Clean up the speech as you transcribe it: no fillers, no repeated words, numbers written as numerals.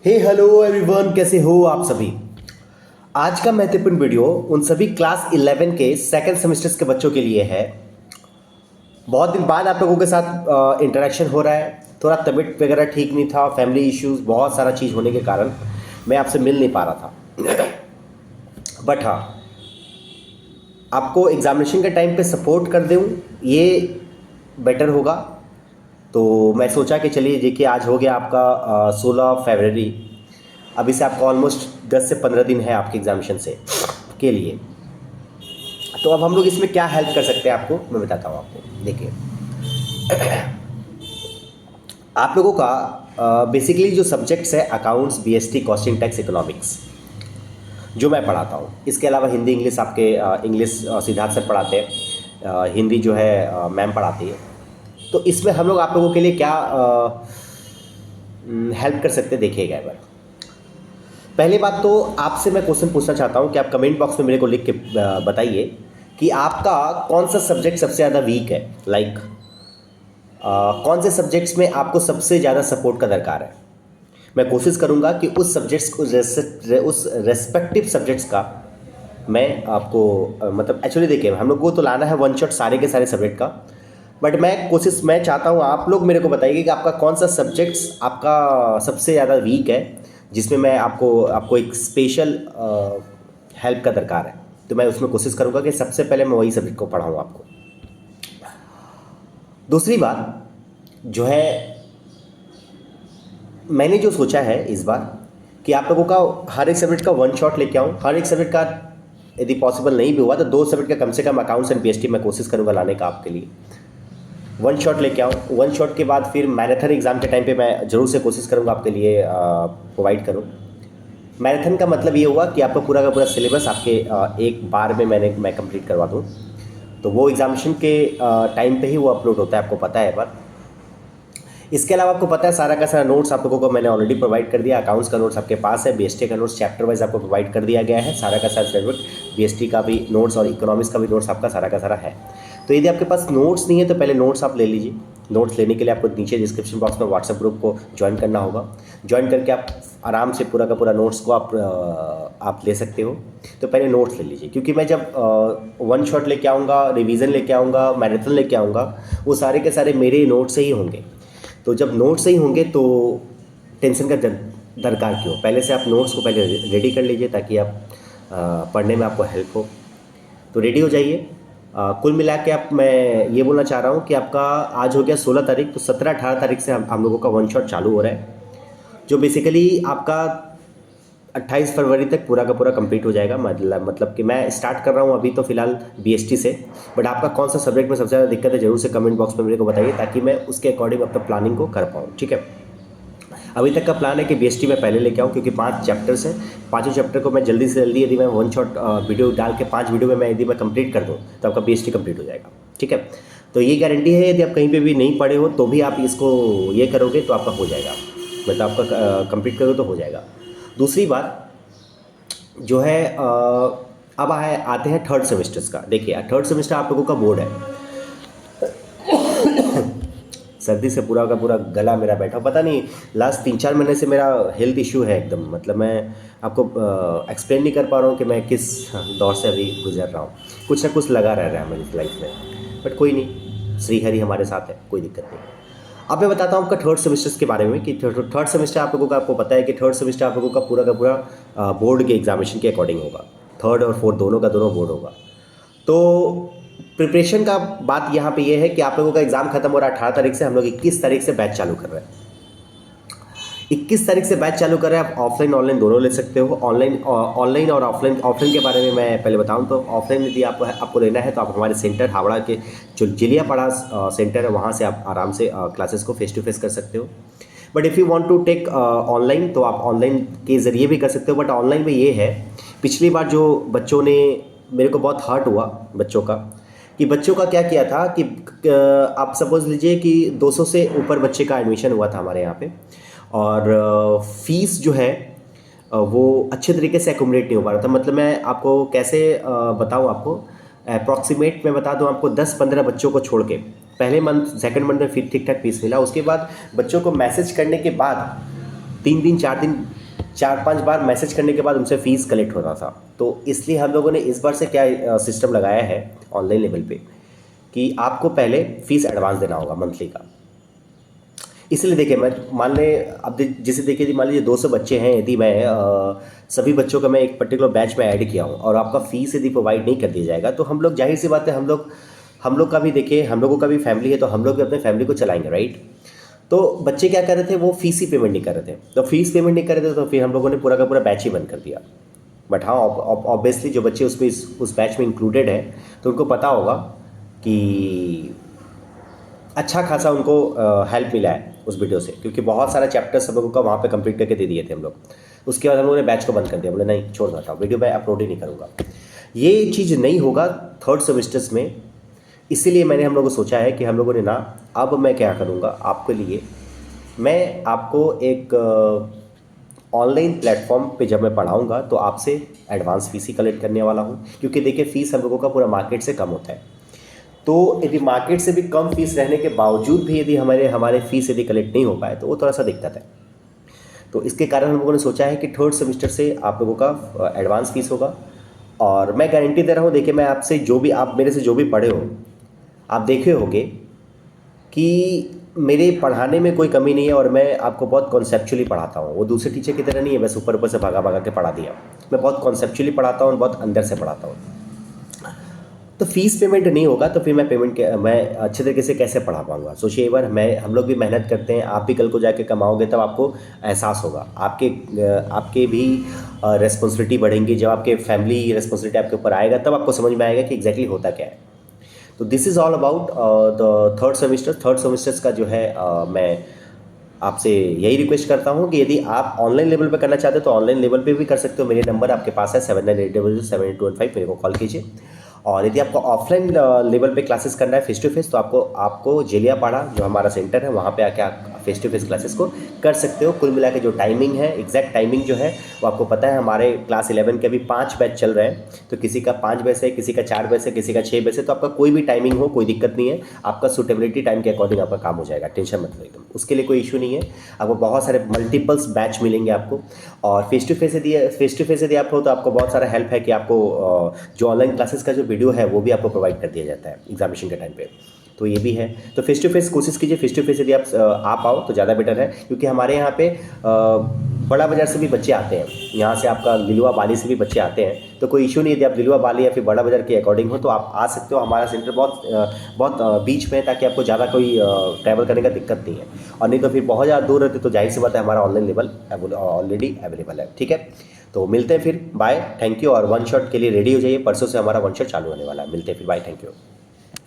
हे hello everyone, कैसे हो आप सभी। आज का महत्वपूर्ण वीडियो उन सभी क्लास 11 के सेकंड सेमेस्टर्स के बच्चों के लिए है। बहुत दिन बाद आप लोगों के साथ इंटरेक्शन हो रहा है। थोड़ा तबीयत वगैरह ठीक नहीं था, फैमिली इश्यूज बहुत सारा चीज़ होने के कारण मैं आपसे मिल नहीं पा रहा था। बट हाँ, आपको एग्जामिनेशन के टाइम पे सपोर्ट कर दूँ ये बेटर होगा। तो मैं सोचा कि चलिए देखिए, आज हो गया आपका 16 फरवरी। अभी से आपका ऑलमोस्ट 10 से 15 दिन है आपके एग्जामिनेशन से के लिए। तो अब हम लोग इसमें क्या हेल्प कर सकते हैं आपको मैं बताता हूँ आपको। देखिए, आप लोगों का बेसिकली जो सब्जेक्ट्स है accounts, BST, costing, tax, economics जो मैं पढ़ाता हूँ। इसके अलावा हिंदी इंग्लिश आपके इंग्लिश सिद्धार्थ सर पढ़ाते हैं, हिंदी जो है मैम पढ़ाती है। तो इसमें हम लोग आप लोगों के लिए क्या हेल्प कर सकते हैं देखिएगा एक बार। पहली बात तो आपसे मैं क्वेश्चन पूछना चाहता हूँ कि आप कमेंट बॉक्स में मेरे को लिख के बताइए कि आपका कौन सा सब्जेक्ट सबसे ज़्यादा वीक है। लाइक कौन से सब्जेक्ट्स में आपको सबसे ज़्यादा सपोर्ट का दरकार है। मैं कोशिश करूँगा कि उस सब्जेक्ट्स को उस रेस्पेक्टिव सब्जेक्ट्स का मैं आपको मतलब एक्चुअली देखिए, हम लोग को तो लाना है वन शॉट सारे के सारे सब्जेक्ट का। बट मैं चाहता हूँ आप लोग मेरे को बताइए कि आपका कौन सा सब्जेक्ट्स आपका सबसे ज़्यादा वीक है, जिसमें मैं आपको एक स्पेशल हेल्प का दरकार है। तो मैं उसमें कोशिश करूँगा कि सबसे पहले मैं वही सब्जेक्ट को पढ़ाऊँ आपको। दूसरी बात जो है, मैंने जो सोचा है इस बार कि आप लोगों का हर एक सब्जेक्ट का वन शॉट लेके आऊँ। हर एक सब्जेक्ट का यदि पॉसिबल नहीं भी हुआ तो 2 सब्जेक्ट का कम से कम अकाउंट्स एंड बीएसटी मैं कोशिश करूँगा लाने का आपके लिए। वन शॉट लेके आऊँ। वन शॉट के बाद फिर मैराथन एग्ज़ाम के टाइम पे मैं ज़रूर से कोशिश करूँगा आपके लिए प्रोवाइड करूँ। मैराथन का मतलब ये हुआ कि आपका पूरा का पूरा सिलेबस आपके एक बार में मैं कंप्लीट करवा दूँ। तो वो एग्जामिनेशन के टाइम पे ही वो अपलोड होता है, आपको पता है। पर इसके अलावा आपको पता है सारा का सारा नोट्स आप लोगों को मैंने ऑलरेडी प्रोवाइड कर दिया। अकाउंट्स का नोट्स आपके पास है, बीएसटी का नोट्स चैप्टर वाइज आपको प्रोवाइड कर दिया गया है। सारा का सारा सब्जेक्ट बीएसटी का भी नोट्स और इकोनॉमिक्स का भी नोट्स आपका सारा का सारा है। तो यदि आपके पास नोट्स नहीं है तो पहले नोट्स आप ले लीजिए। नोट्स लेने के लिए आपको नीचे डिस्क्रिप्शन बॉक्स में व्हाट्सएप ग्रुप को ज्वाइन करना होगा। ज्वाइन करके आप आराम से पूरा का पूरा नोट्स को आप ले सकते हो। तो पहले नोट्स ले लीजिए, क्योंकि मैं जब वन शॉट लेके आऊँगा, रिवीजन लेके आऊँगा, मैराथन लेके आऊँगा, वो सारे के सारे मेरे नोट्स से ही होंगे। तो जब नोट्स सही होंगे तो टेंशन का दरकार क्यों। पहले से आप नोट्स को पहले रेडी कर लीजिए ताकि आप पढ़ने में आपको हेल्प हो। तो रेडी हो जाइए। कुल मिला के मैं ये बोलना चाह रहा हूँ कि आपका आज हो गया 16 तारीख, तो 17-18 तारीख से हम लोगों का वन शॉट चालू हो रहा है, जो बेसिकली आपका 28 फरवरी तक पूरा का पूरा कंप्लीट हो जाएगा। मतलब कि मैं स्टार्ट कर रहा हूँ अभी तो फिलहाल बीएसटी से। बट आपका कौन सा सब्जेक्ट में सबसे ज़्यादा दिक्कत है ज़रूर से कमेंट बॉक्स में मेरे को बताइए, ताकि मैं उसके अकॉर्डिंग अपना प्लानिंग को कर पाऊँ। ठीक है, अभी तक का प्लान है कि बीएसटी में पहले लेके आऊँ, क्योंकि 5 चैप्टर्स हैं। पाँचों चैप्टर को मैं जल्दी से जल्दी यदि मैं वन शॉट वीडियो डाल के 5 वीडियो में यदि मैं कंप्लीट कर दूँ तो आपका बीएसटी कंप्लीट हो जाएगा। ठीक है, तो ये गारंटी है, यदि आप कहीं पे भी नहीं पढ़े हो तो भी आप इसको ये करोगे तो आपका हो जाएगा, मतलब आपका कंप्लीट करोगे तो हो जाएगा। दूसरी बात जो है अब आते हैं थर्ड सेमेस्टर्स का। देखिए, थर्ड सेमेस्टर आप लोगों का बोर्ड है। सर्दी से पूरा का पूरा गला मेरा बैठा, पता नहीं लास्ट 3-4 महीने से मेरा हेल्थ इशू है एकदम। मतलब मैं आपको एक्सप्लेन नहीं कर पा रहा हूँ कि मैं किस दौर से अभी गुजर रहा हूँ। कुछ ना कुछ लगा रह रहा है मेरी लाइफ में, बट कोई नहीं, श्री हरि हमारे साथ है, कोई दिक्कत नहीं। अब मैं बताता हूँ आपका थर्ड सेमेस्टर्स के बारे में कि थर्ड सेमेस्टर आप लोगों का, आपको पता है कि थर्ड सेमेस्टर आप लोगों का पूरा बोर्ड के एग्जामिनेशन के अकॉर्डिंग होगा। थर्ड और फोर्थ दोनों का दोनों बोर्ड होगा। तो प्रिपरेशन का बात यहाँ पे ये है कि आप लोगों का एग्ज़ाम खत्म हो रहा है 18 तारीख से। हम लोग 21 तारीख से बैच चालू कर रहे हैं। 21 तारीख से बैच चालू कर रहे हैं। आप ऑफलाइन ऑनलाइन दोनों ले सकते हो। ऑनलाइन और ऑफलाइन के बारे में मैं पहले बताऊं तो ऑफलाइन यदि आपको लेना है तो आप हमारे सेंटर हावड़ा के जो जिलियापाड़ा सेंटर है वहाँ से आप आराम से क्लासेस को फेस टू फेस कर सकते हो। But if you want to take online तो आप ऑनलाइन के ज़रिए भी कर सकते हो। बट ऑनलाइन में ये है, पिछली बार जो बच्चों ने, मेरे को बहुत हर्ट हुआ बच्चों का, कि बच्चों का क्या किया था कि आप सपोज लीजिए कि 200 से ऊपर बच्चे का एडमिशन हुआ था हमारे यहाँ पे, और फीस जो है वो अच्छे तरीके से एकोमोडेट नहीं हो पा रहा था। मतलब मैं आपको कैसे बताऊँ, आपको अप्रॉक्सीमेट मैं बता दूँ आपको, 10-15 बच्चों को छोड़ के पहले मंथ सेकंड मंथ में फिर ठीक ठाक फीस मिला। उसके बाद बच्चों को मैसेज करने के बाद 3 दिन 4 5 बार मैसेज करने के बाद उनसे फ़ीस कलेक्ट होता था। तो इसलिए हम लोगों ने इस बार से क्या सिस्टम लगाया है ऑनलाइन लेवल पे कि आपको पहले फ़ीस एडवांस देना होगा मंथली का। इसलिए देखिए, मैं मान लें अब जैसे देखिए मान लीजिए 200 बच्चे हैं, यदि मैं सभी बच्चों का मैं एक पर्टिकुलर बैच में ऐड किया हूँ और आपका फ़ीस यदि प्रोवाइड नहीं कर दिया जाएगा तो हम लोग, जाहिर सी बात है, हम लोग का भी देखिए, हम लोगों का भी फैमिली है, तो हम लोग भी अपने फैमिली को चलाएंगे, राइट। तो बच्चे क्या कर रहे थे, वो फ़ीस ही पेमेंट नहीं कर रहे थे। तो फीस पेमेंट नहीं कर रहे थे तो फिर हम लोगों ने पूरा का पूरा बैच ही बंद कर दिया। बट हाँ, ऑब्वियसली जो बच्चे उसमें उस बैच में इंक्लूडेड है तो उनको पता होगा कि अच्छा खासा उनको हेल्प मिला है उस वीडियो से, क्योंकि बहुत सारा चैप्टर्स हम लोगों का वहाँ पे कंप्लीट करके दे दिए थे हम लोग। उसके बाद हम लोगों ने बैच को बंद कर दिया, बोले नहीं छोड़ देता हूँ, वीडियो मैं अपलोड ही नहीं करूँगा। ये चीज़ नहीं होगा थर्ड सेमेस्टर्स में। इसीलिए मैंने हम लोगों को सोचा है कि हम लोगों ने ना, अब मैं क्या करूँगा आपके लिए, मैं आपको एक ऑनलाइन प्लेटफॉर्म पे जब मैं पढ़ाऊँगा तो आपसे एडवांस फ़ीस ही कलेक्ट करने वाला हूँ। क्योंकि देखिए फ़ीस हम लोगों का पूरा मार्केट से कम होता है। तो यदि मार्केट से भी कम फीस रहने के बावजूद भी यदि हमारे फीस यदि कलेक्ट नहीं हो पाए तो वो थोड़ा सा दिक्कत है। तो इसके कारण हम लोगों ने सोचा है कि थर्ड सेमेस्टर से आप लोगों का एडवांस फीस होगा। और मैं गारंटी दे रहा हूँ, देखिए मैं आपसे जो भी, आप मेरे से जो भी पढ़े हो, आप देखे होंगे कि मेरे पढ़ाने में कोई कमी नहीं है और मैं आपको बहुत कॉन्सेप्चुअली पढ़ाता हूँ। वो दूसरे टीचर की तरह नहीं है बस ऊपर ऊपर से भागा भागा के पढ़ा दिया। मैं बहुत कॉन्सेप्चुअली पढ़ाता हूँ, बहुत अंदर से पढ़ाता हूँ। तो फीस पेमेंट नहीं होगा तो फिर मैं अच्छे तरीके से कैसे पढ़ा पाऊँगा। सोचिए, एक बार हम लोग भी मेहनत करते हैं, आप भी कल को जाके कमाओगे तब आपको एहसास होगा। आपके भी रिस्पॉन्सिबिलिटी बढ़ेंगी। जब आपके फैमिली रिस्पॉन्सिबिलिटी आपके ऊपर आएगा तब आपको समझ में आएगा कि एग्जैक्टली होता क्या है। तो this is all about the third semesters का जो है मैं आपसे यही रिक्वेस्ट करता हूँ कि यदि आप ऑनलाइन लेवल पे करना चाहते हो तो ऑनलाइन लेवल पे भी कर सकते हो। मेरे नंबर आपके पास है 7980782215, मेरे को कॉल कीजिए। और यदि आपको ऑफलाइन लेवल पे क्लासेस करना है फेस टू फेस, तो आपको जेलियापाड़ा जो हमारा सेंटर है वहाँ पे आके आप फेस टू फेस क्लासेस को कर सकते हो। कुल मिला के जो टाइमिंग है, एग्जैक्ट टाइमिंग जो है वो आपको पता है। हमारे क्लास 11 के अभी 5 बैच चल रहे हैं, तो किसी का 5 बजे से, किसी का 4 बजे से, किसी का 6 बजे से। तो आपका कोई भी टाइमिंग हो, कोई दिक्कत नहीं है। आपका सूटेबिलिटी टाइम के अकॉर्डिंग आपका काम हो जाएगा, टेंशन मत लो, एकदम उसके लिए कोई इशू नहीं है। आपको बहुत सारे मल्टीपल्स बैच मिलेंगे आपको। और फेस टू फेस यदि आप हो तो आपको बहुत सारा हेल्प है कि आपको जो ऑनलाइन क्लासेस का जो वीडियो है वो भी आपको प्रोवाइड कर दिया जाता है एग्जामिनेशन के टाइम पे। तो ये भी है। तो फेस टू फेस कोशिश कीजिए, फेस टू फेस यदि आप आओ तो ज़्यादा बेटर है। क्योंकि हमारे यहाँ पे बड़ा बाज़ार से भी बच्चे आते हैं, यहाँ से आपका लिलुआ बाली से भी बच्चे आते हैं। तो कोई इशू नहीं, यदि आप लिलुआ बाली या फिर बड़ा बाज़ार के अकॉर्डिंग हो तो आप आ सकते हो। हमारा सेंटर बहुत बीच में है, ताकि आपको ज़्यादा कोई ट्रैवल करने का दिक्कत नहीं है। और नहीं तो फिर बहुत ज़्यादा दूर रहते तो जाहिर सी बात है हमारा ऑनलाइन लेवल ऑलरेडी अवेलेबल है। ठीक है, तो मिलते हैं फिर, बाय, थैंक यू। और वन शॉट के लिए रेडी हो जाइए, परसों से हमारा वन शॉट चालू होने वाला है। मिलते हैं फिर, बाय, थैंक यू।